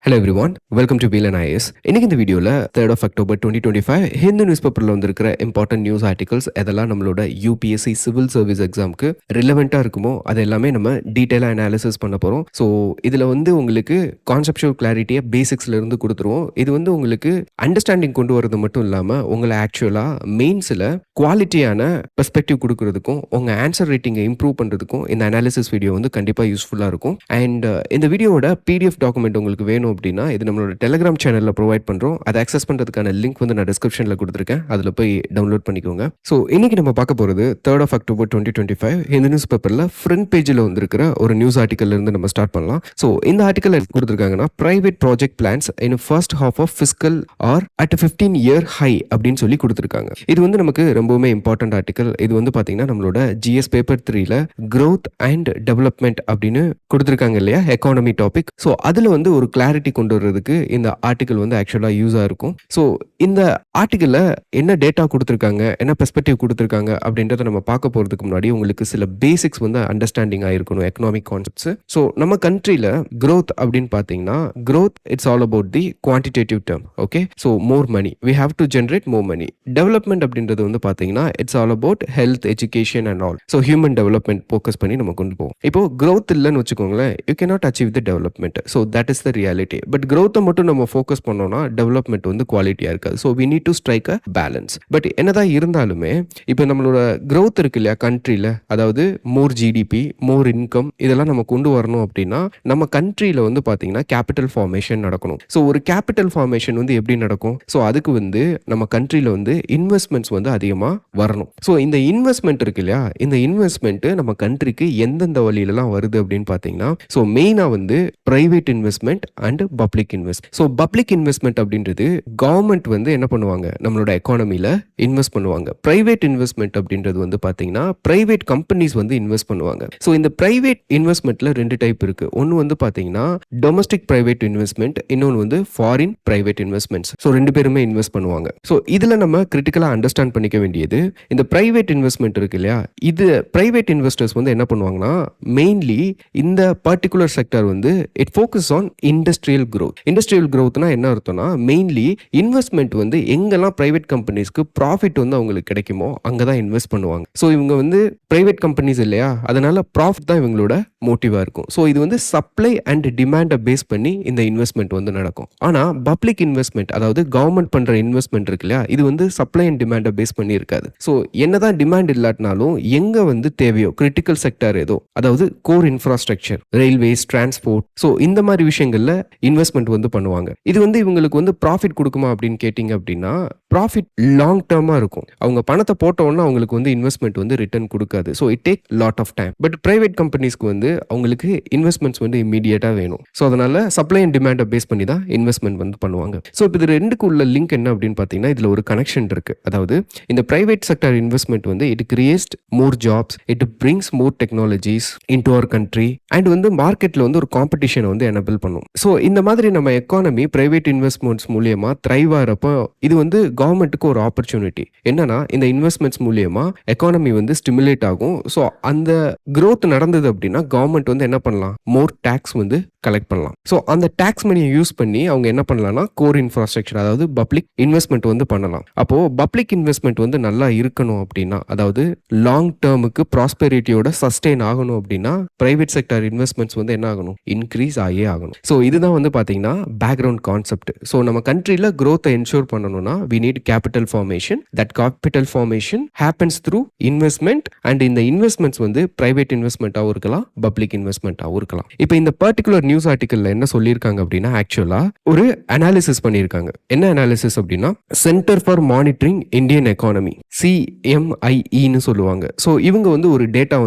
Hello everyone, welcome to வீல் and IS. இன்னைக்கு இந்த வீடியோவில் 3rd of October 2025 Hindu news பேப்பரில் வந்திருக்கிற இம்பார்ட்டன்ட் நியூஸ் ஆர்டிகல்ஸ் எதெல்லாம் நம்மளோட யூபிஎஸ்சி சிவில் சர்வீஸ் எக்ஸாமுக்கு ரிலவெண்ட்டாக இருக்குமோ அது எல்லாமே நம்ம டீட்டெயிலாக அனாலிசிஸ் பண்ண போகிறோம். ஸோ இதில் உங்களுக்கு கான்செப்சுவல் கிளாரிட்டியை பேசிக்ஸ்லேருந்து கொடுத்துருவோம். இது உங்களுக்கு அண்டர்ஸ்டாண்டிங் கொண்டு வரது மட்டும் இல்லாமல் உங்களை ஆக்சுவலாக மெயின்ஸில் குவாலிட்டியான பெர்ஸ்பெக்டிவ் கொடுக்கறதுக்கும் உங்கள் ஆன்சர் ரேட்டிங்கை இம்ப்ரூவ் பண்ணுறதுக்கும் இந்த அனாலிசிஸ் வீடியோ கண்டிப்பாக யூஸ்ஃபுல்லாக இருக்கும். அண்ட் இந்த வீடியோவோட பிடிஎஃப் டாக்குமெண்ட் உங்களுக்கு வேணும் அப்படின்னா இது நம்மளோட டெலிகிராம் சேனலில் ப்ரொவைட் பண்ணுறோம். அதை அக்சஸ் பண்ணுறதுக்கான லிங்க் நான் டிஸ்கிரிப்ஷனில் கொடுத்துருக்கேன். அதில் போய் டவுன்லோட் பண்ணிக்கோங்க. ஸோ இன்னைக்கு நம்ம பார்க்க போகிறது 3rd of October 2025 இந்த நியூஸ் பேப்பரில் ஃப்ரண்ட் பேஜில் வந்திருக்கிற ஒரு நியூஸ் ஆர்டிக்கல் இருந்து நம்ம ஸ்டார்ட் பண்ணலாம். ஸோ இந்த ஆர்டிக்கல் கொடுத்துருக்காங்கன்னா private project plans in first half of fiscal are at 15-year high அப்படின்னு சொல்லி கொடுத்துருக்காங்க. இது நமக்கு ரொம்பவுமே இம்பார்ட்டன்ட் ஆர்டிக்கல். இது பார்த்தீங்கன்னா நம்மளோட ஜிஎஸ் பேப்பர் 3ல growth அண்ட் டெவலப்மெண்ட் அப்படின்னு கொடுத்துருக்காங்க இல்லையா, எக்கானமி டாபிக். ஸோ அதில் ஒரு கிளாரிட்டி கொண்டு வர்றதுக்கு இந்த ஆர்டிகல் ஆக்சுவலா யூஸா இருக்கும். ஸோ இந்த ஆர்டிகல்ல என்ன டேட்டா கொடுத்துருக்காங்க, என்ன பெர்ஸ்பெக்டிவ் கொடுத்துருக்காங்க அப்படின்றத நம்ம பார்க்க போறதுக்கு முன்னாடி உங்களுக்கு சில பேசிக்ஸ் அண்டர்ஸ்டாண்டிங் ஆயிருக்கணும், எக்கனாமிக் கான்செப்ட்ஸ். ஸோ நம்ம கண்ட்ரியில growth அப்படின்னு பார்த்தீங்கன்னா growth it's all about the quantitative term. Okay, so more money we have to generate more money. Development அப்படின்றது பார்த்தீங்கன்னா it's all about health, education and all. So human development focus பண்ணி நம்ம கொண்டு போவோம். இப்போ growth இல்லைன்னு வச்சுக்கோங்களேன், you cannot achieve the development. So that is the reality. But growth மட்டும் நம்ம ஃபோக்கஸ் பண்ணோம்னா டெவலப்மெண்ட் குவாலிட்டியா இருக்காது. So we need to strike a balance. But என்னதான் இருந்தாலுமே இப்போ நம்மளோட growth இருக்கு இல்லையா கண்ட்ரியில், அதாவது மோர் ஜிடிபி, மோர் இன்கம், இதெல்லாம் நம்ம கொண்டு வரணும் அப்படின்னா நம்ம கண்ட்ரியில் பார்த்தீங்கன்னா கேபிட்டல் ஃபார்மேஷன் நடக்கணும். ஸோ ஒரு கேபிட்டல் ஃபார்மேஷன் எப்படி நடக்கும்? ஸோ அதுக்கு நம்ம கண்ட்ரியில் இன்வெஸ்ட்மெண்ட்ஸ் அதிகமாக வரணும். ஸோ இந்த இன்வெஸ்ட்மெண்ட் இருக்கு இல்லையா, இந்த இன்வெஸ்ட்மெண்ட் நம்ம கண்ட்ரிக்கு எந்தெந்த வழியிலலாம் வருது அப்படின்னு பார்த்தீங்கன்னா, ஸோ மெயினாக private investment and public invest. So public investment அப்படின்றது கவர்மெண்ட் என்ன பண்ணுவாங்க, நம்மளோட எக்கானமியில் இன்வெஸ்ட் பண்ணுவாங்க. பிரைவேட் இன்வெஸ்ட்மெண்ட் அப்படின்றது பார்த்தீங்கன்னா பிரைவேட் கம்பெனிஸ் இன்வெஸ்ட் பண்ணுவாங்க. ஸோ இந்த பிரைவேட் இன்வெஸ்ட்மெண்ட்ல 2 டைப் இருக்கு. ஒன்று பார்த்தீங்கன்னா டொமஸ்டிக் பிரைவேட் இன்வெஸ்ட்மெண்ட், இன்னொன்று ஃபாரின் பிரைவேட் இன்வெஸ்ட்மெண்ட்ஸ். ஸோ 2 பேருமே இன்வெஸ்ட் பண்ணுவாங்க. ஸோ இதில் நம்ம கிரிட்டிக்கலாக அண்டர்ஸ்டாண்ட் பண்ணிக்க வேண்டியது, இந்த பிரைவேட் இன்வெஸ்ட்மெண்ட் இருக்கு இல்லையா, இது பிரைவேட் இன்வெஸ்டர்ஸ் என்ன பண்ணுவாங்கன்னா மெயின்லி இந்த particular sector it focus on industrial growth. Industrial growthனா என்ன அர்த்தம்னா மெயின்லி இன்வெஸ்ட்மெண்ட் எங்கெல்லாம் பிரைவேட் கம்பெனிஸ்க்கு ப்ராஃபிட் அவங்களுக்கு கிடைக்குமோ அங்கே தான் இன்வெஸ்ட் பண்ணுவாங்க. ஸோ இவங்க பிரைவேட் கம்பெனிஸ் இல்லையா, அதனால ப்ராஃபிட் தான் இவங்களோட மோட்டிவா இருக்கும். ஸோ இது சப்ளை அண்ட் டிமாண்டை பேஸ் பண்ணி இந்த இன்வெஸ்ட்மெண்ட் நடக்கும். ஆனால் பப்ளிக் இன்வெஸ்ட்மெண்ட், அதாவது கவர்மெண்ட் பண்ற இன்வெஸ்ட்மெண்ட் இருக்கு இல்லையா, இது சப்ளை அண்ட் டிமாண்டை பேஸ் பண்ணி இருக்காது. ஸோ என்னதான் டிமாண்ட் இல்லாட்டினாலும் எங்க தேவையோ கிரிட்டிக்கல் செக்டர் ஏதோ, அதாவது core infrastructure, railways, transport, so இந்த மாதிரி விஷயங்கள்ல இன்வெஸ்ட்மெண்ட் பண்ணுவாங்க. இது இவங்களுக்கு ப்ராஃபிட் கொடுக்குமா அப்படின்னு கேட்டிங்க அப்படின்னா ப்ராஃபிட் லாங் டேர்மா இருக்கும். அவங்க பணத்தை போட்டோன்னா அவங்களுக்கு இன்வெஸ்ட்மெண்ட் ரிட்டர்ன் கொடுக்காது. So it take lot of time. But private கம்பெனிஸ்க்கு அவங்களுக்கு இன்வெஸ்ட்மெண்ட்ஸ் இமீடியட்டா வேணும். ஸோ அதனால சப்ளை அண்ட் டிமாண்டை பேஸ் பண்ணி தான் இன்வெஸ்ட்மெண்ட் பண்ணுவாங்க. ஸோ இப்போ இது ரெண்டுக்கு உள்ள லிங்க் என்ன அப்படின்னு பார்த்தீங்கன்னா, இதுல ஒரு கனெக்ஷன் இருக்கு. அதாவது இந்த private sector investment it creates more jobs, it brings more technologies into our country and மார்க்கெட்ல ஒரு காம்படிஷனை எனபிள் பண்ணும். ஸோ இந்த மாதிரி நம்ம எக்கானமி பிரைவேட் இன்வெஸ்ட்மெண்ட்ஸ் மூலியமா த்ரைவ் ஆகிறப்போ இது கவர்மெண்ட்டுக்கு ஒரு ஆப்பர்ச்சுனிட்டி. என்னன்னா இந்த இன்வெஸ்ட்மெண்ட்ஸ் மூலியமா எக்கானமி ஸ்டிமுலேட் ஆகும். ஸோ அந்த growth நடந்தது அப்படின்னா கவர்மெண்ட் என்ன பண்ணலாம், மோர் டேக்ஸ் கலெக்ட் பண்ணலாம். ஸோ அந்த டேக்ஸ் மணியை யூஸ் பண்ணி அவங்க என்ன பண்ணலாம்னா கோர் இன்ஃப்ராஸ்ட்ரக்சர், அதாவது பப்ளிக் இன்வெஸ்ட்மெண்ட் பண்ணலாம். அப்போ பப்ளிக் இன்வெஸ்ட்மெண்ட் நல்லா இருக்கணும் அப்படின்னா, அதாவது லாங் டேர்முக்கு ப்ராஸ்பெரிட்டியோட சஸ்டெயின் ஆகணும் அப்படின்னா பிரைவேட் செக்டர் இன்வெஸ்ட்மெண்ட்ஸ் என்ன ஆகணும், இன்க்ரீஸ் ஆகியே ஆகணும். ஸோ இதுதான் பார்த்தீங்கன்னா பேக்ரவுண்ட் கான்செப்ட். ஸோ நம்ம கண்ட்ரியில் growth என்ஷூர் பண்ணணும்னா we need capital formation. that capital formation happens through investment and இந்த இன்வெஸ்ட்மெண்ட்ஸ் பிரைவேட் இன்வெஸ்ட்மெண்ட்டாகவும் இருக்கலாம், பப்ளிக் இன்வெஸ்ட்மெண்ட்டாகவும் இருக்கலாம். இப்போ இந்த பர்டிகுலர் நியூஸ் ஆர்டிக்கல்ல என்ன சொல்லியிருக்காங்க அப்படின்னா, ஆக்சுவலா ஒரு அனாலிசிஸ் பண்ணியிருக்காங்க. என்ன அனாலிசிஸ் அப்படின்னா, centre for monitoring Indian economy, CMIE சொல்லுவாங்க. ஸோ இவங்க ஒரு டேட்டா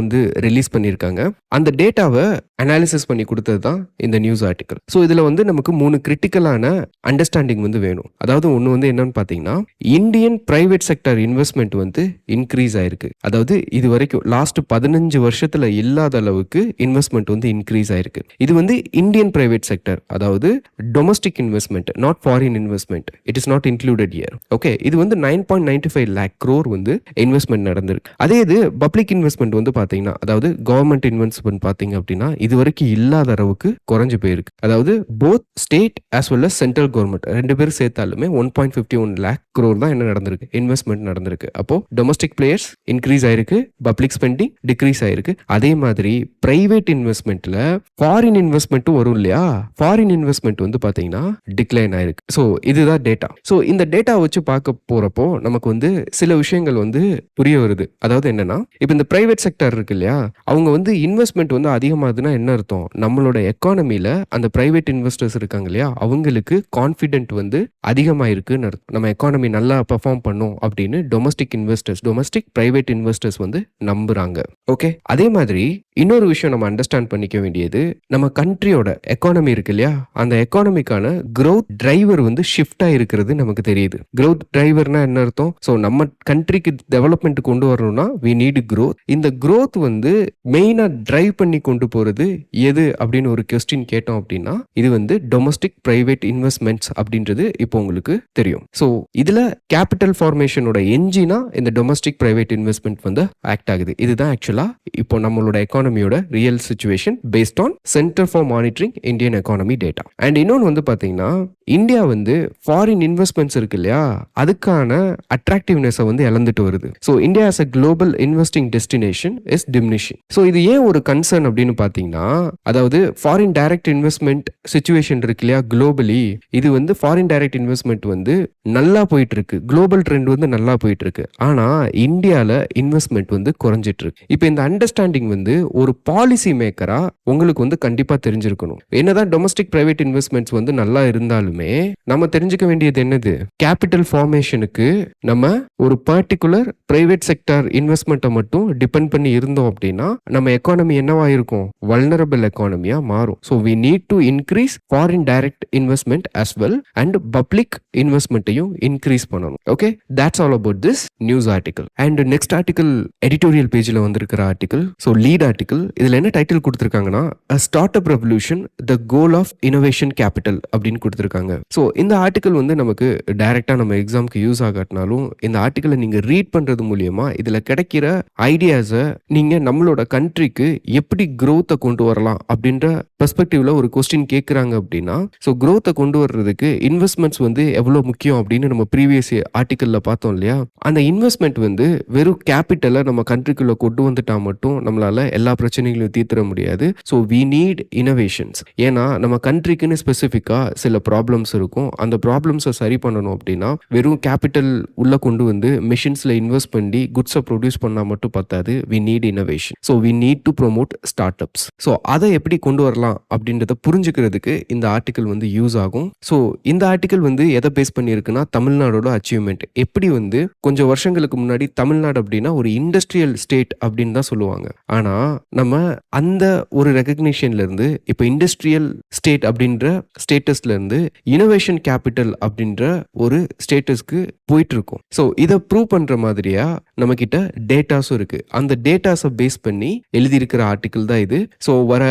ரிலீஸ் பண்ணியிருக்காங்க. அந்த டேட்டாவை அனாலிசிஸ் பண்ணி கொடுத்தது தான் இந்த நியூஸ் ஆர்டிக்கல். ஸோ இதில் நமக்கு 3 கிரிட்டிக்கலான அண்டர்ஸ்டாண்டிங் வேணும். அதாவது ஒன்று என்னன்னு பார்த்தீங்கன்னா, Indian private sector investment increase ஆயிருக்கு. அதாவது இது வரைக்கும் லாஸ்ட் 15 வருஷத்துல இல்லாத அளவுக்கு இன்வெஸ்ட்மெண்ட் இன்க்ரீஸ் ஆயிருக்கு. இது இந்தியன் பிரைவேட் செக்டர், அதாவது domestic investment, not foreign investment, it is not included here. Okay, இது வந்து 9.95 lakh crore வந்து இன்வெஸ்ட்மெண்ட் நடந்திருக்கு. அதே இது பப்ளிக் இன்வெஸ்ட்மெண்ட் வந்து பாத்தீங்கன்னா, அதாவது கவர்மெண்ட் இன்வெஸ்ட்மெண்ட் பாத்தீங்க அப்படின்னா இது வரைக்கும் இல்லாத அளவுக்கு குறைஞ்சு போயிருக்கு. அதாவது both state as well as central government ரெண்டு பேரும் சேர்த்தாலுமே 1.51 lakh crore தான் என்ன நடந்திருக்கு, இன்வெஸ்ட்மெண்ட் நடந்திருக்கு. அப்போ டொமஸ்டிக் பிளேயர்ஸ் இன்க்ரீஸ் ஆயிருக்கு, பப்ளிக் ஸ்பெண்டிங் டிக்ரீஸ் ஆயிருக்கு. அதே மாதிரி பிரைவேட் இன்வெஸ்ட்மெண்ட்ல ஃபாரின் இன்வெஸ்ட்மெண்ட்டும் வரும் இல்லையா, ஃபாரின் இன்வெஸ்ட்மெண்ட் வந்து பாத்தீங்கன்னா டிக்ளைன் ஆயிருக்கு. ஸோ இதுதான் டேட்டா. ஸோ இந்த டேட்டா வச்சு பார்க்க போறப்போ நமக்கு வந்து சில விஷயங்கள் வந்து புரிய வருது. அதாவது என்னன்னா, இப்போ இந்த பிரைவேட் செக்டர் இருக்கு இல்லையா, அவங்க வந்து இன்வெஸ்ட்மெண்ட் வந்து அதிகமாகுதுன்னா என்ன அர்த்தம், நம்மளோட எக்கானமில அந்த பிரைவேட் இன்வெஸ்டர்ஸ் இருக்காங்க இல்லையா, அவங்களுக்கு கான்ஃபிடென்ட் வந்து அதிகமாயிருக்குன்னு அர்த்தம். நம்ம எக்கானமி நல்லா பெர்ஃபார்ம் பண்ணும் அப்படின்னு domestic investors, domestic private investors வந்து நம்புறாங்க. ஓகே, அதே மாதிரி இன்னொரு விஷயம் நம்ம அண்டர்ஸ்டாண்ட் பண்ணிக்க வேண்டியது, நம்ம கண்ட்ரியோட எக்கானமி இருக்கு இல்லையா, அந்த எக்கானமிக்கான growth டிரைவர் வந்து ஷிஃப்ட் ஆயிருக்கிறது நமக்கு தெரியுது. growth டிரைவர்னா என்ன அர்த்தம், ஸோ நம்ம கண்ட்ரிக்கு டெவலப்மெண்ட் கொண்டு வரணும்னா we need growth. இந்த growth வந்து மெயினா டிரைவ் பண்ணி கொண்டு போறது எது அப்படின்னு ஒரு கொஸ்டின் கேட்டோம் அப்படின்னா இது வந்து டொமஸ்டிக் பிரைவேட் இன்வெஸ்ட்மெண்ட்ஸ் அப்படின்றது இப்போ உங்களுக்கு தெரியும். ஸோ இதுல கேபிட்டல் ஃபார்மேஷனோட என்ஜினா இந்த டொமஸ்டிக் பிரைவேட் இன்வெஸ்ட்மெண்ட் வந்து ஆக்ட் ஆகுது. இதுதான் ஆக்சுவலா இப்போ நம்மளோட எக்கானமியோட real situation based on centre for monitoring Indian economy data. And இன்னொன்று வந்து பாத்தீங்கன்னா, இந்தியா வந்து ஃபாரின் இன்வெஸ்ட்மெண்ட்ஸ் இருக்கு இல்லையா, அதுக்கான அட்ராக்டிவ்னஸை வந்து இழந்துட்டு வருது. So India as a global investing destination is diminishing. So இது ஏன் ஒரு கன்சர்ன் அப்படின்னு பார்த்தீங்கன்னா, அதாவது ஃபாரின் டைரக்ட் இன்வெஸ்ட்மெண்ட் சிச்சுவேஷன் இருக்கு இல்லையா குளோபலி, இது வந்து ஃபாரின் டைரக்ட் இன்வெஸ்ட்மெண்ட் வந்து நல்லா போயிட்டு இருக்கு, குளோபல் ட்ரெண்ட் வந்து நல்லா போயிட்டு இருக்கு. ஆனா இந்தியாவில் இன்வெஸ்ட்மெண்ட் வந்து குறைஞ்சிட்டு இருக்கு. இப்போ இந்த அண்டர்ஸ்டாண்டிங் வந்து ஒரு பாலிசி மேக்கரா உங்களுக்கு வந்து கண்டிப்பா தெரிஞ்சிருக்கணும். என்னதான் டொமஸ்டிக் பிரைவேட் இன்வெஸ்ட்மெண்ட்ஸ் வந்து நல்லா இருந்தாலுமே நம்ம தெரிஞ்சுக்க வேண்டியது என்னது, கேபிட்டல் ஃபார்மேஷனுக்கு நம்ம ஒரு பர்டிகுலர் பிரைவேட் செக்டர் இன்வெஸ்ட்மெண்ட்டை மட்டும் டிபெண்ட் பண்ணி இருந்தோம் அப்படின்னா நம்ம எக்கானமி என்னவா இருக்கும், வல்னரபிள் எக்கானமியா மாறும். So we need to increase foreign direct investment as well and public இன்வெஸ்ட்மெண்ட்டையும் இன்க்ரீஸ் பண்ணணும். Okay, that's all about this news article. And next article editorial பேஜில் வந்திருக்கிற ஆர்டிகல். ஸோ லீட் ஆர்டிகல், இதில் என்ன டைட்டில் கொடுத்துருக்காங்கன்னா, A Startup Revolution, The Goal of Innovation Capital அப்படின்னு கொடுத்துருக்காங்க. So இந்த ஆர்டிகல் வந்து நமக்கு டைரக்டா நம்ம எக்ஸாம்க்கு யூஸ் ஆகாட்டினாலும் இந்த ஆர்டிகலை நீங்க ரீட் பண்றது மூலியமா இதுல கிடைக்கிற ஐடியாஸை நீங்க நம்மளோட கண்ட்ரிக்கு எப்படி growth-அ கொண்டு வரலாம் அப்படின்ற பெர்ஸ்பெக்டிவ்ல ஒரு கொஸ்டின் கேட்குறாங்க அப்படின்னா, ஸோ growth-அ கொண்டு வர்றதுக்கு இன்வெஸ்ட்மெண்ட்ஸ் வந்து எவ்வளோ முக்கியம் அப்படின்னு நம்ம ப்ரீவியஸ் ஆர்டிக்கல்ல பார்த்தோம் இல்லையா, அந்த இன்வெஸ்ட்மெண்ட் வந்து வெறும் கேபிட்டலை நம்ம கண்ட்ரிக்குள்ள கொண்டு வந்துட்டா மட்டும் நம்மளால எல்லா பிரச்சனைகளையும் தீர்த்திட முடியாது. So we need innovations. ஏன்னா நம்ம கண்ட்ரிக்குன்னு ஸ்பெசிஃபிக்காக சில ப்ராப்ளம்ஸ் இருக்கும். அந்த ப்ராப்ளம்ஸை சரி பண்ணணும் அப்படின்னா வெறும் கேபிட்டல் உள்ள கொண்டு வந்து மிஷின்ஸ்ல இன்வெஸ்ட் பண்ணி குட்ஸை ப்ரொடியூஸ் பண்ணா மட்டும் பத்தாது. We need innovation. So we need to promote startups. So அதை எப்படி கொண்டு வரலாம் அப்படின்றத புரிஞ்சுக்கிறதுக்கு இந்த ஆர்டிக்கல் வந்து யூஸ் ஆகும். ஸோ இந்த ஆர்டிக்கல் வந்து எதை பேஸ் பண்ணியிருக்குன்னா, தமிழ்நாடோட அச்சீவ்மெண்ட். எப்படி வந்து கொஞ்சம் வருஷங்களுக்கு முன்னாடி தமிழ்நாடு அப்படின்னா ஒரு இண்டஸ்ட்ரியல் ஸ்டேட் அப்படின்னு தான் சொல்லுவாங்க. ஆனா நம்ம அந்த ஒரு ரெகக்னிஷன்ல இருந்து இப்போ இண்டஸ்ட்ரியல் ஸ்டேட் அப்படின்ற ஸ்டேட்டஸ்ல இருந்து இனோவேஷன் கேபிட்டல் அப்படின்ற ஒரு ஸ்டேட்டஸ்க்கு போயிட்டு இருக்கும். ஸோ இதை ப்ரூவ் பண்ற மாதிரியா நம்ம கிட்ட டேட்டாஸும் இருக்கு. அந்த டேட்டாஸை பேஸ் பண்ணி எழுதியிருக்கிற ஆர்டிக்கல் தான் இது. ஸோ வர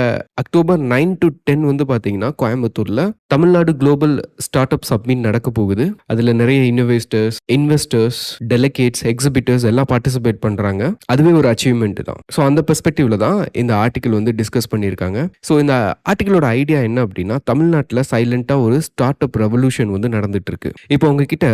அக்டோபர் 9 to 10 வந்து பாத்தீங்கன்னா கோயம்புத்தூர்ல Tamil Nadu global start up submit நடக்க போகுது. அதுல நிறைய இன்னோவேஸ்டர்ஸ், இன்வெஸ்டர்ஸ், டெலிகேட்ஸ், எக்ஸிபிட்டர்ஸ் எல்லாம் பார்ட்டிசிபேட் பண்றாங்க. அதுவே ஒரு அச்சீவ்மெண்ட் தான். ஸோ அந்த பெர்ஸ்பெக்டிவ்ல தான் இந்த ஆர்டிக்கல் வந்து டிஸ்கஸ் பண்ணியிருக்காங்க. ஸோ இந்த ஆர்டிக்கலோட ஐடியா என்ன அப்படின்னா, தமிழ்நாட்டில் சைலண்டா ஒரு ஸ்டார்ட் அப் ரெவல்யூஷன் வந்து நடந்துட்டு இருக்கு. இப்போ உங்ககிட்ட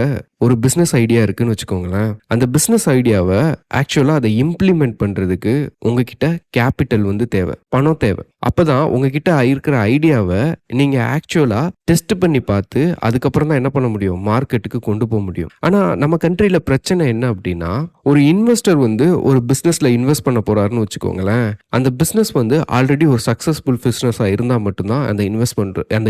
ஒரு பிசினஸ் ஐடியா இருக்குன்னு வச்சுக்கோங்களேன். அந்த பிசினஸ் ஐடியாவை ஆக்சுவலா அதை இம்ப்ளிமெண்ட் பண்றதுக்கு உங்ககிட்ட கேபிட்டல் வந்து தேவை, பணம் தேவை. அப்பதான் உங்ககிட்ட இருக்கிற ஐடியாவை நீங்க ஆக்சுவலா டெஸ்ட் பண்ணி பார்த்து அதுக்கப்புறம் தான் என்ன பண்ண முடியும், மார்க்கெட்டுக்கு கொண்டு போக முடியும். ஆனா நம்ம கண்ட்ரியில பிரச்சனை என்ன அப்படின்னா, ஒரு இன்வெஸ்டர் வந்து ஒரு பிசினஸ்ல இன்வெஸ்ட் பண்ண போறாருன்னு வச்சுக்கோங்களேன். அந்த பிசினஸ் வந்து ஆல்ரெடி ஒரு சக்சஸ்ஃபுல் பிசினஸா இருந்தா மட்டும்தான் அந்த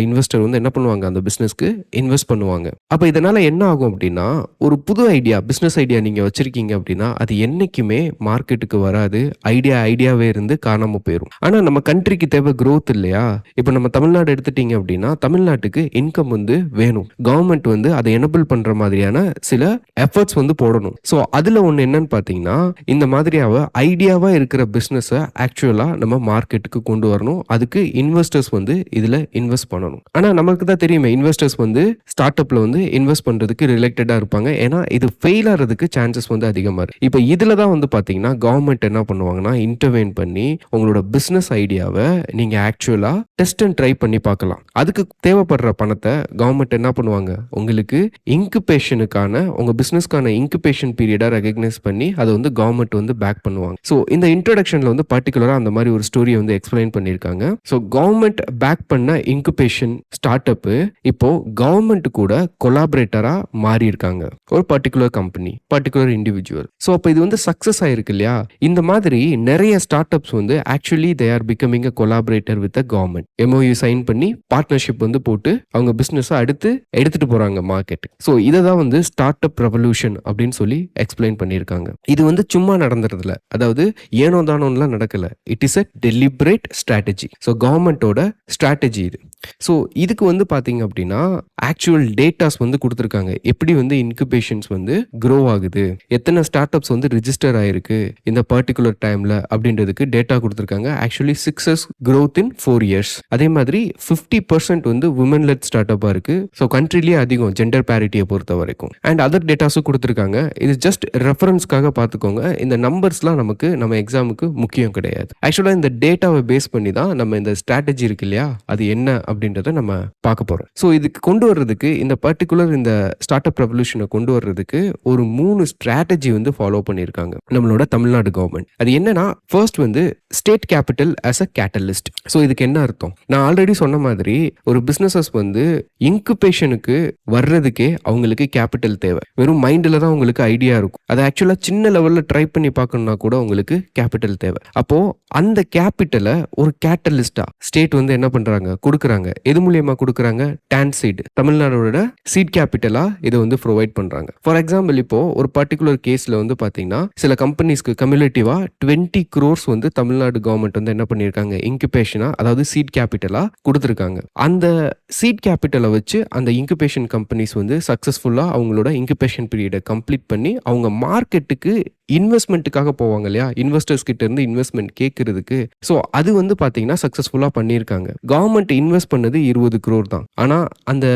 இன்வெஸ்டர் வந்து என்ன பண்ணுவாங்க, அந்த பிசினஸ்க்கு இன்வெஸ்ட் பண்ணுவாங்க. அப்ப இதனால என்ன ஆகும் அப்படின்னா, ஒரு புது ஐடியா, பிசினஸ் ஐடியா நீங்க வச்சிருக்கீங்க அப்படின்னா அது என்னைக்குமே மார்க்கெட்டுக்கு வராது. ஐடியாவே இருந்து காணாம போயிடும். ஆனா நம்ம கண்ட்ரிக்கு தேவை growth இல்லையா. இப்போ நம்ம தமிழ்நாடு எடுத்துட்டீங்க அப்படின்னா, தமிழ்நாட்டுக்கு இன்கம் வந்து வேணும். கவர்மெண்ட் வந்து அதை எனபிள் பண்ற மாதிரியான சில எஃபர்ட்ஸ் வந்து போடணும். ஸோ அதுல ஒன்று என்னன்னு பார்த்தீங்கன்னா, இந்த மாதிரியாவ ஐடியாவா இருக்கிற பிசினஸை ஆக்சுவலா நம்ம மார்க்கெட்டுக்கு கொண்டு வரணும். அதுக்கு இன்வெஸ்டர்ஸ் வந்து இதுல இன்வெஸ்ட் பண்ணணும். ஆனா நமக்கு தான் தெரியுமே, இன்வெஸ்டர்ஸ் வந்து ஸ்டார்ட் அப்ல வந்து இன்வெஸ்ட் பண்றதுக்கு ரிலேட்டடா இருப்பாங்க. ஏன்னா இது ஃபெயில் ஆறதுக்கு சான்சஸ் வந்து அதிகமா இருக்கு. இப்ப இதுல தான் வந்து பாத்தீங்கன்னா கவர்மெண்ட் என்ன பண்ணுவாங்கன்னா இன்டர்வெயின் பண்ணி உங்களோட பிசினஸ் ஐடியாவை நீங்க ஆக்சுவலா டெஸ்ட் அண்ட் ட்ரை பண்ணி பார்க்கலாம். அதுக்கு தேவைப்படுற பணத்தை கவர்மெண்ட் என்ன பண்ணுவாங்க, உங்களுக்கு இன்குபேஷனுக்கான உங்க பிசினஸ்க்கான இன்குபேஷன் பீரியடா ரெகக்னைஸ் பண்ணி அதை வந்து கவர்மெண்ட் வந்து பேக் பண்ணுவாங்க. ஸோ இந்த இன்ட்ரோடக்ஷன்ல வந்து பர்டிகுலரா அந்த மாதிரி ஒரு ஸ்டோரியை வந்து எக்ஸ்பிளைன் பண்ணியிருக்காங்க. ஸோ கவர்மெண்ட் பேக் பண்ண இன்குபேஷன் ஸ்டார்ட் அப் இப்போ கவர்மெண்ட் கூட கொலாபரேட்டரா மாறி இருக்காங்க. ஒரு particular company, particular individual. So அப்போ இது வந்து சக்சஸ் ஆயிருக்கு இல்லையா? இந்த மாதிரி நிறைய ஸ்டார்ட் அப்ஸ் வந்து actually they are becoming a collaborator with a government. MOU sign பண்ணி பார்ட்னர்ஷிப் வந்து போட்டு அவங்க பிசினஸ் அடுத்து எடுத்துட்டு போறாங்க மார்க்கெட். ஸோ இதை தான் வந்து ஸ்டார்ட் அப் ரெவல்யூஷன் அப்படின்னு சொல்லி எக்ஸ்பிளைன் பண்ணியிருக்காங்க. இது வந்து சும்மா நடந்துறதுல, அதாவது ஏனோ தானோலாம் நடக்கல. It is a deliberate strategy. So கவர்மெண்டோட ஸ்ட்ராட்டஜி இது. ஸோ இதுக்கு வந்து பார்த்தீங்க அப்படின்னா ஆக்சுவல் டேட்டாஸ் வந்து கொடுத்துருக்காங்க. எப்படி வந்து இன்குபேஷன்ஸ் வந்து க்ரோ ஆகுது, எத்தனை ஸ்டார்ட் அப்ஸ் வந்து ரிஜிஸ்டர் ஆயிருக்கு இந்த பர்டிகுலர் டைம்ல அப்படின்றதுக்கு டேட்டா கொடுத்துருக்காங்க. Actually success growth in 4 years. அதே மாதிரி 50% வந்து விமன் லெட் ஸ்டார்ட் அப்பா இருக்கு. ஸோ கண்ட்ரிலேயே அதிகம் ஜெண்டர் பேரிட்டியை பொறுத்த வரைக்கும். அண்ட் அதர் டேட்டாஸும் கொடுத்துருக்காங்க. இது ஜஸ்ட் ரெஃபரன்ஸ்க்காக பார்த்துக்கோங்க. இந்த நம்பர்ஸ்லாம் நமக்கு நம்ம எக்ஸாமுக்கு முக்கியம் கிடையாது. ஆக்சுவலாக இந்த டேட்டாவை பேஸ் பண்ணி தான் நம்ம இந்த ஸ்ட்ராட்டஜி இருக்கு இல்லையா, அது என்ன அப்படின்றத நம்ம பார்க்க போறோம். ஸோ இதுக்கு கொண்டு வர்றதுக்கு இந்த பர்டிகுலர் இந்த ஸ்டார்ட் அப் ரெவல்யூஷனை கொண்டு வர்றதுக்கு ஒரு 3 ஸ்ட்ராட்டஜி வந்து ஃபாலோ பண்ணியிருக்காங்க நம்மளோட தமிழ்நாடு கவர்மெண்ட். அது என்னன்னா, ஃபர்ஸ்ட் வந்து state capital as a catalyst. So இதுக்கு என்ன அர்த்தம்? நான் ஆல்ரெடி சொன்ன மாதிரி ஒரு பிசினஸஸ் வந்து இன்குபேஷனுக்கு வர்றதுக்கே அவங்களுக்கு கேபிட்டல் தேவை. வெறும் மைண்டில் தான் உங்களுக்கு ஐடியா இருக்கும். அதை ஆக்சுவலாக சின்ன லெவலில் ட்ரை பண்ணி பார்க்கணும்னா கூட உங்களுக்கு கேபிட்டல் தேவை. அப்போ அந்த கேபிட்டலை ஒரு கேட்டலிஸ்டா ஸ்டேட் வந்து என்ன பண்றாங்க, கொடுக்குறாங்க. எது மூலியமா கொடுக்குறாங்க? டான் சீட், தமிழ்நாடோட சீட் கேபிட்டலா இதை வந்து ப்ரொவைட் பண்றாங்க. ஃபார் எக்ஸாம்பிள், இப்போ ஒரு பர்டிகுலர் கேஸ்ல வந்து பாத்தீங்கன்னா சில கம்பெனிஸ்க்கு கம்யூலேட்டிவா 20 crores வந்து தமிழ்நாடு கவர்மெண்ட் வந்து என்ன பண்ணியிருக்காங்க, இன்குபேஷனா அதாவது சீட் கேபிட்டலா கொடுத்துருக்காங்க. அந்த சீட் கேபிட்டலை வச்சு அந்த இன்குபேஷன் கம்பெனிஸ் வந்து சக்சஸ்ஃபுல்லா அவங்களோட இன்குபேஷன் பீரியடை கம்ப்ளீட் பண்ணி அவங்க மார்க்கெட்டுக்கு இன்வெஸ்ட்மெண்ட்டுக்காக போவாங்க இல்லையா, இன்வெஸ்டர்ஸ் கிட்ட இருந்து இன்வெஸ்ட்மெண்ட் கேட்கறதுக்கு. ஸோ அது வந்து பார்த்தீங்கன்னா சக்ஸஸ்ஃபுல்லாக பண்ணியிருக்காங்க. கவர்மெண்ட் இன்வெஸ்ட் பண்ணது 20 crore தான். ஆனால் அந்த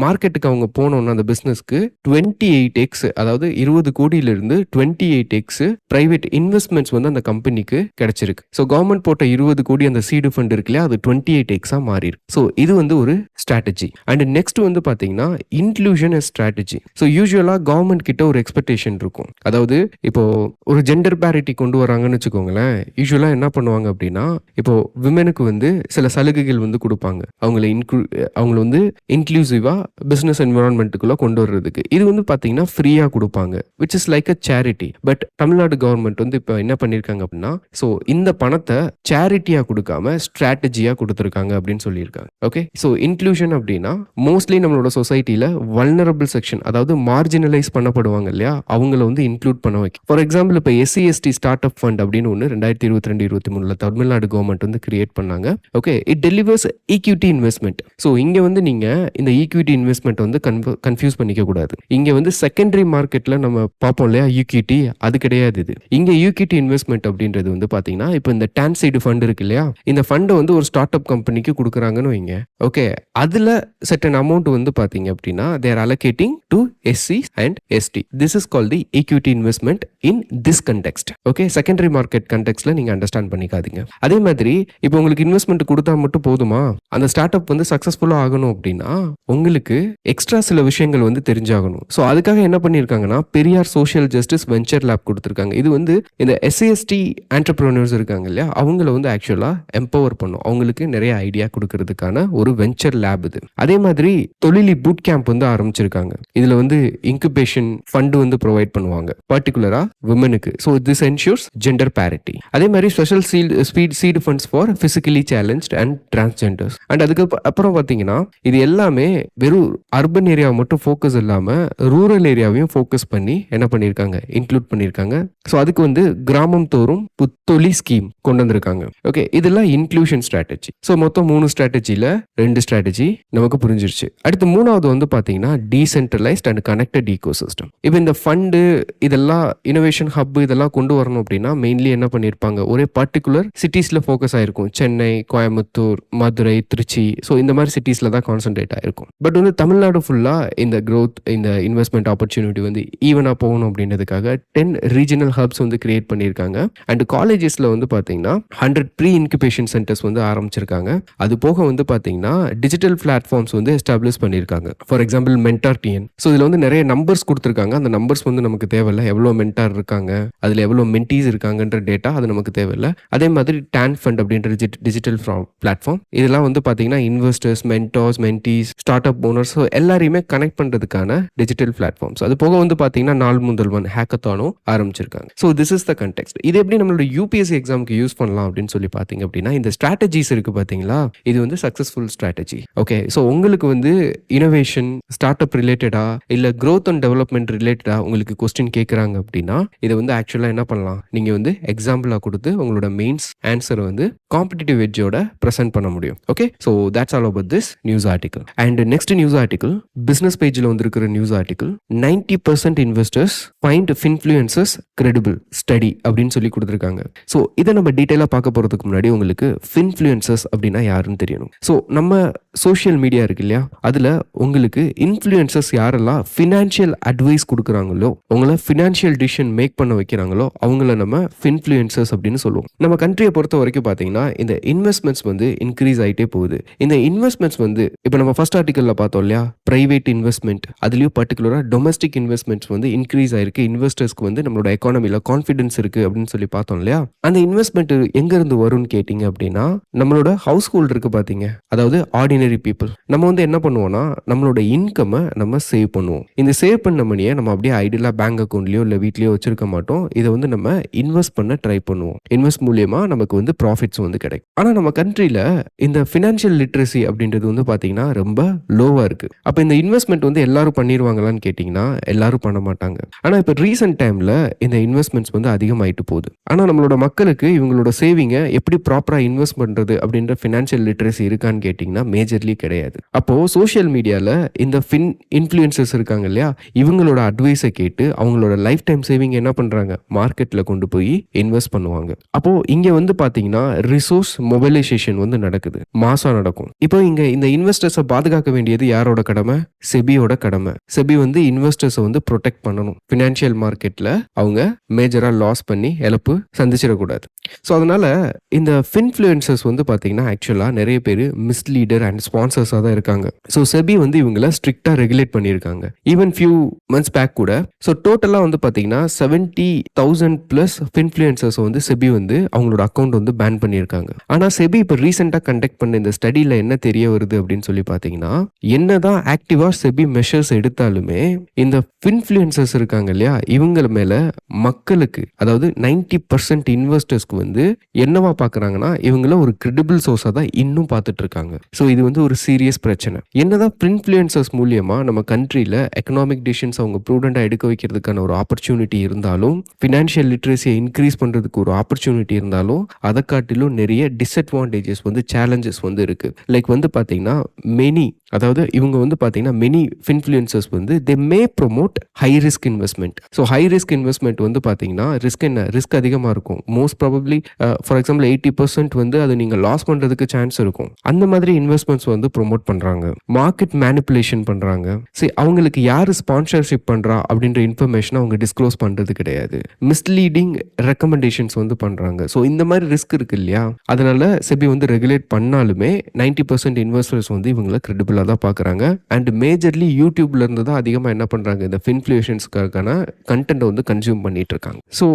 மார்க்கெட்டுக்கு அவங்க போனோம்னா அந்த பிஸ்னஸ்க்கு 28x, அதாவது 20 கோடியிலிருந்து 28x பிரைவேட் இன்வெஸ்ட்மெண்ட்ஸ் வந்து அந்த கம்பெனிக்கு கிடைச்சிருக்கு. ஸோ கவர்மெண்ட் போட்ட 20 கோடி அந்த சீடு ஃபண்ட் இருக்கு இல்லையா, அது 28x மாறி இருக்கு. ஸோ இது வந்து ஒரு ஸ்ட்ராட்டஜி. அண்ட் நெக்ஸ்ட் வந்து பார்த்தீங்கன்னா இன்க்ளூஷன் ஸ்ட்ராட்டஜி. ஸோ யூஸ்வலாக கவர்மெண்ட் கிட்ட ஒரு எக்ஸ்பெக்டேஷன் இருக்கும். அதாவது இப்போ ஒரு ஜெண்டர் பேரிட்டி கொண்டு வராங்கன்னு வச்சுக்கோங்களேன். யூஸ்வலாக என்ன பண்ணுவாங்க அப்படின்னா, இப்போ விமெனுக்கு வந்து சில சலுகைகள் வந்து கொடுப்பாங்க, அவங்கள வந்து இன்க்ளூசிவா பிசினஸ் என்விரான்மெண்ட்டுக்குள்ள கொண்டு வர்றதுக்கு. இது வந்து பார்த்தீங்கன்னா ஃப்ரீயா கொடுப்பாங்க, which is like a charity. But Tamil Nadu government வந்து இப்போ என்ன பண்ணியிருக்காங்க அப்படின்னா, ஸோ இந்த பணத்தை சேரிட்டியா கொடுக்காம ஸ்ட்ராட்டஜியா கொடுத்துருக்காங்க அப்படின்னு சொல்லியிருக்காங்க. ஓகே, ஸோ இன்க்ளூஷன் அப்படின்னா மோஸ்ட்லி நம்மளோட சொசைட்டில வல்னரபிள் செக்ஷன், அதாவது மார்ஜினலைஸ் பண்ணப்படுவாங்க இல்லையா, அவங்கள வந்து இன்க்ளூட் பண்ண வைக்கும். ஃபார் எக்ஸாம்பிள், இப்போ SC/ST ஸ்டார்ட் அப் ஃபண்ட் அப்படின்னு ஒன்று 2022-23 தமிழ்நாடு கவர்மெண்ட் வந்து கிரியேட் பண்ணாங்க. Okay, it delivers equity investment. So இங்கே வந்து நீங்கள் இந்த ஈக்விட்டி இன்வெஸ்ட்மெண்ட் வந்து கன்ஃபியூஸ் பண்ணிக்க கூடாது. இங்கே வந்து செகண்டரி மார்க்கெட்டில் நம்ம பார்ப்போம் இல்லையா ஈக்விட்டி, அது கிடையாது. இது இங்கே ஈக்விட்டி இன்வெஸ்ட்மெண்ட் அப்படின்றது வந்து பார்த்தீங்கன்னா இப்போ இந்த டான்சைடு ஃபண்ட் இருக்கு இல்லையா, இந்த ஃபண்டை வந்து ஒரு ஸ்டார்ட் அப் கம்பெனிக்கு கொடுக்குறாங்கன்னு வைங்க. ஓகே, அதில் செட்டன் அமௌண்ட் வந்து பார்த்தீங்க அப்படின்னா they're allocating to SC and ST. This is called the equity investment in this context. Okay, secondary market கண்டெக்ஸ்ட்ல நீங்க அண்டர்ஸ்டாண்ட் பண்ணிக்காதீங்க. அதே மாதிரி இப்போ உங்களுக்கு இன்வெஸ்ட்மெண்ட் கொடுத்தா மட்டும் போதுமா? அந்த ஸ்டார்ட் அப் வந்து சக்சஸ்ஃபுல்லா ஆகணும் அப்படின்னா உங்களுக்கு எக்ஸ்ட்ரா சில விஷயங்கள் வந்து தெரிஞ்சாகணும். ஸோ அதுக்காக என்ன பண்ணியிருக்காங்கன்னா Periyar social justice venture lab கொடுத்துருக்காங்க. இது வந்து இந்த SC/ST ஆண்டர்பிரனர்ஸ் இருக்காங்க இல்லையா, அவங்கள வந்து ஆக்சுவலா எம்பவர் பண்ணும், அவங்களுக்கு நிறைய ஐடியா கொடுக்கறதுக்கான ஒரு வெஞ்சர் லேப் இது. அதே மாதிரி தொழிலி பூட் கேம்ப் வந்து ஆரம்பிச்சிருக்காங்க. இதுல வந்து இன்குபேஷன் ஃபண்ட் வந்து ப்ரொவைட் பண்ணுவாங்க பர்டிகுலரா விமனுக்கு. So this ensures gender parity. அதே மாதிரி special seed funds for physically challenged and transgenders. And அதுக்கு அப்புறம் பார்த்தீங்கன்னா இது எல்லாமே வெறும் அர்பன் ஏரியாவை மட்டும் ஃபோக்கஸ் இல்லாம ரூரல் ஏரியாவையும் ஃபோக்கஸ் பண்ணி என்ன பண்ணியிருக்காங்க, இன்க்ளூட் பண்ணியிருக்காங்க. ஸோ அதுக்கு வந்து கிராமம் தோறும் புத்தொலி ஸ்கீம் கொண்டு வந்திருக்காங்க. ஓகே, இதெல்லாம் இன்க்ளூஷன் ஸ்ட்ராட்டஜி. ஸோ மொத்தம் 3 ஸ்ட்ராட்டஜியில் 2 ஸ்ட்ராட்டஜி நமக்கு புரிஞ்சிருச்சு. அடுத்து 3வது வந்து பார்த்தீங்கன்னா டீசென்ட்ரலைஸ்ட் அண்ட் கனெக்டட் ஈகோசிஸ்டம். இப்போ இந்த ஃபண்டு இதெல்லாம் இனோவேஷன் இன்னோவேஷன் ஹப் இதெல்லாம் கொண்டு வரணும் அப்படின்னா மெயின்லி என்ன பண்ணியிருப்பாங்க, ஒரே பர்டிகுலர் சிட்டிஸில் ஃபோக்கஸ் ஆயிருக்கும். சென்னை, கோயம்புத்தூர், மதுரை, திருச்சி. ஸோ இந்த மாதிரி சிட்டிஸில் தான் கான்சென்ட்ரேட் ஆயிருக்கும். பட் வந்து தமிழ்நாடு ஃபுல்லாக இந்த க்ரோத், இந்த இன்வெஸ்ட்மெண்ட் ஆப்பர்ச்சுனிட்டி வந்து ஈவனாக போகணும் அப்படின்றதுக்காக 10 ரீஜனல் ஹப்ஸ் வந்து கிரியேட் பண்ணியிருக்காங்க. அண்ட் காலேஜஸில் வந்து பார்த்தீங்கன்னா 100 ப்ரீ இன்குபேஷன் சென்டர்ஸ் வந்து ஆரம்பிச்சிருக்காங்க. அது போக வந்து பார்த்தீங்கன்னா டிஜிட்டல் பிளாட்ஃபார்ம்ஸ் வந்து எஸ்டாப்ளிஷ் பண்ணியிருக்காங்க. For example mentor TN. So இதில் வந்து நிறைய நம்பர்ஸ் கொடுத்துருக்காங்க. அந்த நம்பர்ஸ் வந்து நமக்கு தேவையில்லை. எவ்வளோ மென்டார் இருக்காங்க, அதில் எவ்வளோ மென்டீஸ் இருக்காங்கன்ற டேட்டா அது நமக்கு தேவையில்லை. அதே மாதிரி டான் ஃபண்ட் அப்படின்ற டிஜிட்டல் பிளாட்ஃபார்ம், இதெல்லாம் வந்து பார்த்தீங்கன்னா investors, mentors, மென்டீஸ், start up owners எல்லாரையுமே கனெக்ட் பண்ணுறதுக்கான டிஜிட்டல் பிளாட்ஃபார்ம்ஸ். அது போக வந்து பார்த்தீங்கன்னா நாள் முதல்வன் ஹேக்கத்தானும் ஆரம்பிச்சிருக்காங்க. So this is the context. இது எப்படி நம்மளோட யூபிஎஸ்சி எக்ஸாமுக்கு யூஸ் பண்ணலாம் அப்படின்னு சொல்லி பார்த்தீங்க அப்படின்னா, இந்த ஸ்ட்ராட்டஜிஸ் இருக்கு பார்த்தீங்களா, இது வந்து சக்ஸஸ்ஃபுல் ஸ்ட்ராட்டஜி. ஓகே, ஸோ உங்களுக்கு வந்து இனோவேஷன், ஸ்டார்ட் அப் ரிலேட்டடா இல்லை க்ரோத் அண்ட் டெவலப்மெண்ட் ரிலேட்டடா உங்களுக்கு கொஸ்டின் கேட்குறாங்க அப்படின்னா, இதை வந்து ஆக்சுவலாக என்ன பண்ணலாம், நீங்கள் வந்து எக்ஸாம்பிளாக கொடுத்து உங்களோட மெயின்ஸ் ஆன்சரை வந்து காம்படிட்டிவ் எட்ஜோட ப்ரெசென்ட் பண்ண முடியும். Okay, so that's all about this news article. And next news article, business பேஜில் வந்திருக்கிற news article, 90% investors find finfluencers credible study அப்படின்னு சொல்லி கொடுத்துருக்காங்க. ஸோ இதை நம்ம டீட்டெயிலாக பார்க்க போகிறதுக்கு முன்னாடி உங்களுக்கு ஃபின்ஃப்ளூயன்சஸ் அப்படின்னா யாருன்னு தெரியணும். ஸோ நம்ம சோஷியல் மீடியா இருக்கு இல்லையா, அதில் உங்களுக்கு இன்ஃப்ளூயன்சஸ் யாரெல்லாம் ஃபினான்ஷியல் அட்வைஸ் கொடுக்குறாங்களோ, உங்களை ஃபினான்ஷியல் டிசிஷன் மேக் பண்ண வைக்கிறாங்களோ, அவங்கள நம்ம ஃபின்ஃப்ளூயன்சஸ் அப்படின்னு சொல்லுவோம். நம்ம கண்ட்ரியை பொறுத்த வரைக்கும் பார்த்தீங்கன்னா இந்த இன்வெஸ்ட்மெண்ட்ஸ் வந்து இன்க்ரீஸ் ஆகிட்டே போகுது. இந்த இன்வெஸ்ட்மெண்ட்ஸ் வந்து இப்போ நம்ம ஃபர்ஸ்ட் ஆர்டிக்கலில் பார்த்தோம் இல்லையா, பிரைவேட் இன்வெஸ்ட்மெண்ட், அதுலேயும் பர்டிகுலராக டொமஸ்டிக் இன்வெஸ்ட்மெண்ட்ஸ் வந்து இன்க்ரீஸ் ஆயிருக்கு. இன்வெஸ்டர்ஸ்க்கு வந்து நம்மளோட எக்கானமியில் கான்ஃபிடன்ஸ் இருக்கு அப்படின்னு சொல்லி பார்த்தோம் இல்லையா. அந்த இன்வெஸ்ட்மெண்ட் எங்கேருந்து வரும்னு கேட்டிங்க அப்படின்னா, நம்மளோட ஹவுஸ் ஹோல்ட் இருக்கு பார்த்தீங்க, அதாவது ஆர்டினரி பீப்புள். நம்ம வந்து என்ன பண்ணுவோம்னா, நம்மளோட இன்கம்மை நம்ம சேவ் பண்ணுவோம். இந்த சேவ் பண்ண மணியை நம்ம அப்படியே ஐடியலாக பேங்க் அக்கௌண்ட்லையோ இல்லை வீட்லையோ வச்சிருக்க மாட்டோம். இதை வந்து நம்ம இன்வெஸ்ட் பண்ண ட்ரை பண்ணுவோம். இன்வெஸ்ட் மூலியமா நமக்கு வந்து ப்ராஃபிட்ஸ் வந்து கிடைக்கும். ஆனால் நம்ம கண்ட்ரியில் இந்த ஃபினான்ஷியல் லிட்ரஸி அப்படின்றது வந்து பார்த்தீங்கன்னா ரொம்ப லோவாக இருக்கு. அப்போ இந்த இன்வெஸ்ட்மெண்ட் வந்து எல்லாரும் பண்ணிடுவாங்களான்னு கேட்டிங்கன்னா எல்லாரும் பண்ண மாட்டாங்க. ஆனால் இப்போ ரீசெண்ட் டைமில் இந்த இன்வெஸ்ட்மெண்ட்ஸ் வந்து அதிகமாயிட்டு போகுது. ஆனால் நம்மளோட மக்களுக்கு இவங்களோட சேவிங்கை எப்படி ப்ராப்பராக இன்வெஸ்ட் பண்ணுறது அப்படின்ற ஃபினான்ஷியல் லிட்ரஸி இருக்கான்னு கேட்டிங்கன்னா மேஜர்லி கிடையாது. அப்போது சோஷியல் மீடியாவில் இந்த இன்ஃப்ளூயன்சர்ஸ் இருக்காங்க இல்லையா, இவங்களோட அட்வைஸை கேட்டு அவங்களோட லைஃப் டைம் சேவிங் என்ன பண்ணுறாங்க, மார்க்கெட்டில் கொண்டு போய் இன்வெஸ்ட் பண்ணுவாங்க. அப்போது இங்கே வந்து பார்த்தீங்கன்னா ரிசோர்ஸ் மொபைலைசேஷன் வந்து நடக்குது, மாசா நடக்கும். இப்போ இங்கே இந்த இன்வெஸ்டர்ஸை பாதுகாக்க வேண்டியது யாரோட கடமை, செபியோட கடமை. செபி வந்து இன்வெஸ்டர்ஸை வந்து ப்ரொடெக்ட் பண்ணணும். ஃபினான்ஷியல் மார்க்கெட்டில் அவங்க மேஜராக லாஸ் பண்ணி இழப்பு சந்திச்சிடக்கூடாது. ஸோ அதனால இந்த ஃபின்ஃப்ளூயன்சர்ஸ் வந்து பார்த்தீங்கன்னா ஆக்சுவலாக நிறைய பேர் மிஸ்லீடர் அண்ட் ஸ்பான்சர்ஸாக தான் இருக்காங்க. ஸோ செபி வந்து இவங்களை ஸ்ட்ரிக்டாக ரெகுலேட் பண்ணியிருக்காங்க. ஈவன் ஃபியூ மந்த்ஸ் பேக் கூட. ஸோ டோட்டலாக வந்து பார்த்தீங்கன்னா 70,000+ ஃபின்ஃப்ளூயன்சர்ஸ் வந்து செபி வந்து அவங்களோட அக்கௌண்ட் வந்து பேன் பண்ணியிருக்காங்க. ஆனால் செபி இப்போ ரீசெண்டாக கண்டக்ட் பண்ண இந்த ஸ்டடியில் என்ன தெரிய வருது அப்படின்னு சொல்லி பார்த்தீங்கன்னா, என்னதான் ஆக்டிவாக செபி மெஷர்ஸ் எடுத்தாலுமே இந்த ஃபின்ஃப்ளூயன்சர்ஸ் இருக்காங்க இல்லையா, இவங்க மேல மக்களுக்கு, அதாவது 90% இன்வெஸ்டர்ஸ்க்கு வந்து என்னவா பார்க்குறாங்கன்னா, இவங்கள ஒரு கிரெடிபிள் சோர்ஸாக தான் இன்னும் பார்த்துட்டு இருக்காங்க. ஸோ இது வந்து ஒரு சீரியஸ் பிரச்சனை. என்னதான் இன்ஃப்ளூயன்சர்ஸ் மூலியமா நம்ம கண்ட்ரியில் எக்கனாமிக் டிசிஷன்ஸ் அவங்க ப்ரூடெண்டாக எடுக்க வைக்கிறதுக்கான ஒரு ஆப்பர்ச்சுனிட்டி இருந்தாலும், ஃபினான்ஷியல் லிட்ரஸியை இன்க்ரீஸ் பண்ணுறதுக்கு ஒரு ஆப்பர்ச்சுனிட்டி இருந்தாலும், அதை காட்டிலும் நிறைய டிஸ்அட்வான்டேஜஸ் வந்து, சேலஞ்சஸ் வந்து இருக்கு. லைக் வந்து பார்த்தீங்கன்னா அதாவது இவங்க வந்து பார்த்தீங்கன்னா மெனி இன்ஃப்ளூயன்சர்ஸ் வந்து they may promote high risk investment. So high risk investment வந்து பார்த்தீங்கன்னா ரிஸ்க் அதிகமாக இருக்கும். மோஸ்ட் ப்ராபப்ளி ஃபார் எக்ஸாம்பிள் 80% வந்து அது நீங்கள் லாஸ் பண்ணுறதுக்கு சான்ஸ் இருக்கும். அந்த மாதிரி இன்வெஸ்ட்மெண்ட்ஸ் வந்து ப்ரொமோட் பண்ணுறாங்க. மார்க்கெட் மேனிப்புலேஷன் பண்ணுறாங்க. சரி, அவங்களுக்கு யார் ஸ்பான்சர்ஷிப் பண்ணுறா அப்படின்ற இன்ஃபர்மேஷனை அவங்க டிஸ்க்ளோஸ் பண்ணுறது கிடையாது. மிஸ்லீடிங் ரெக்கமெண்டேஷன்ஸ் வந்து பண்ணுறாங்க. ஸோ இந்த மாதிரி ரிஸ்க் இருக்கு இல்லையா, அதனால செபி வந்து ரெகுலேட் பண்ணாலுமே 90% இன்வெஸ்டர்ஸ் வந்து இவங்களை கிரெடிபிளாக தான் பார்க்குறாங்க. அண்ட் மேஜர்லி யூடியூப்ல இருந்து தான் அதிகமாக என்ன பண்ணுறாங்க, இந்த இன்ஃப்ளூயன்சர்ஸ்க்கான கண்டென்ட் வந்து கன்சியூம் பண்ணிட்டு இருக்காங்க. ஸோ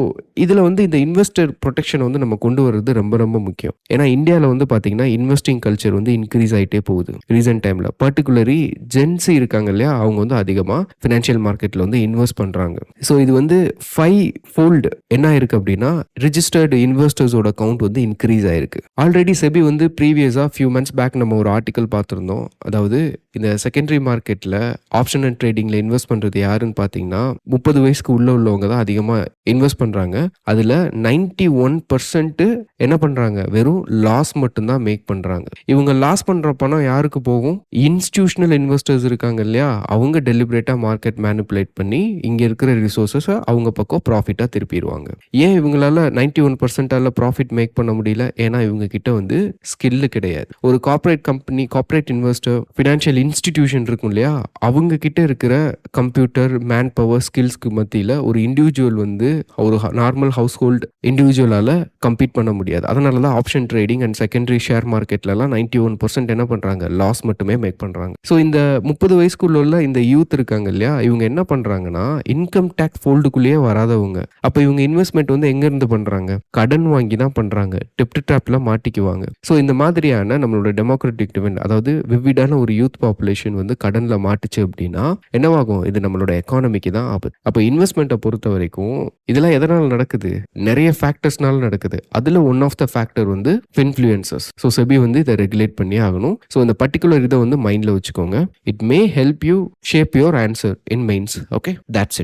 இதில் வந்து இந்த இன்வெஸ்டர் ப்ரொடெக்ஷன் வந்து நம்ம கொண்டு வர்றது ரொம்ப ரொம்ப முக்கியம். ஏன்னா இந்தியாவில் வந்து பார்த்தீங்கன்னா இன்வெஸ்டிங் கல்ச்சர் வந்து இன்க்ரீஸ் ஆகிட்டே போகுது ரீசெண்ட் டைமில். பர்டிகுலரி ஜென்சி இருக்காங்க இல்லையா, அவங்க வந்து அதிகமாக ஃபினான்ஷியல் மார்க்கெட்டில் வந்து இன்வெஸ்ட் பண்ணுறாங்க. ஸோ இது வந்து 5-fold என்ன ஆயிருக்கு அப்படின்னா, ரிஜிஸ்டர்டு இன்வெஸ்டர்ஸோட கவுண்ட் வந்து இன்க்ரீஸ் ஆயிருக்கு. ஆல்ரெடி செபி வந்து ப்ரீவியஸாக ஃபியூ மந்த்ஸ் பேக் நம்ம ஒரு ஆர்டிக்கல் பார்த்துருந்தோம். அதாவது அதாவது இந்த செகண்டரி மார்க்கெட்டில் ஆப்ஷன் அண்ட் ட்ரேடிங்கில் இன்வெஸ்ட் பண்ணுறது யாருன்னு பார்த்தீங்கன்னா 30 வயசுக்கு உள்ளவங்க தான் அதிகமாக இன்வெஸ்ட் பண்ணுறாங்க. அதில் 91% என்ன பண்ணுறாங்க, வெறும் லாஸ் மட்டும்தான் மேக் பண்ணுறாங்க. இவங்க லாஸ் பண்ணுற பணம் யாருக்கு போகும்? இன்ஸ்டிடியூஷனல் இன்வெஸ்டர்ஸ் இருக்காங்க இல்லையா, அவங்க டெலிபரேட்டாக மார்க்கெட் மேனிப்புலேட் பண்ணி இங்கே இருக்கிற ரிசோர்ஸஸை அவங்க பக்கம் ப்ராஃபிட்டாக திருப்பிடுவாங்க. ஏன் இவங்களால 91% ப்ராஃபிட் மேக் பண்ண முடியல? ஏன்னா இவங்க கிட்ட வந்து ஸ்கில்லு கிடையாது. ஒரு corporate company, corporate investor, financial institution இருக்கும் இல்லையா, அவங்க கிட்ட இருக்கிற கம்ப்யூட்டர், மேன் பவர், ஸ்கில்ஸ்க்கு மத்தியில் ஒரு இண்டிவிஜுவல் வந்து ஒரு நார்மல் ஹவுஸ் ஹோல்டு இண்டிவிஜுவலால் கம்பீட் பண்ண முடியாது. அதனால தான் option trading and secondary share மார்க்கெட்லலாம் 91% என்ன பண்ணுறாங்க, லாஸ் மட்டுமே மேக் பண்ணுறாங்க. ஸோ இந்த 30 வயசுக்குள்ள உள்ள இந்த யூத் இருக்காங்க இல்லையா, இவங்க என்ன பண்ணுறாங்கன்னா இன்கம் டேக்ஸ் ஃபோல்டுக்குள்ளேயே வராதவங்க. அப்போ இவங்க இன்வெஸ்ட்மெண்ட் வந்து எங்கேருந்து பண்ணுறாங்க? கடன் வாங்கி தான் பண்ணுறாங்க. டெப்ட் ட்ராப்ல மாட்டிக்குவாங்க. ஸோ இந்த மாதிரியான நம்மளோட டெமோக்ராட்டிக் டிவெண்ட், அதாவது விவிடான ஒரு யூத் பாப்புலேஷன் வந்து கடனில் மாட்டுச்சு அப்படின்னா என்னவாகும்? இது நம்மளோட எக்கானமிக்கு தான் ஆபத்து. அப்போ இன்வெஸ்ட்மெண்ட்டை பொறுத்த வரைக்கும் இதெல்லாம் எதனால் நடக்குது? நிறைய ஃபேக்டர்ஸ்னால நடக்குது. அதில் ஒன் ஆஃப் த ஃபேக்டர் வந்து இன்ஃப்ளூயன்சஸ். ஸோ செபி வந்து இதை ரெகுலேட் பண்ணி ஆகணும். ஸோ இந்த பர்டிகுலர் இதை வந்து மைண்டில் வச்சுக்கோங்க. It may help U shape your answer in mains. Okay, that's it.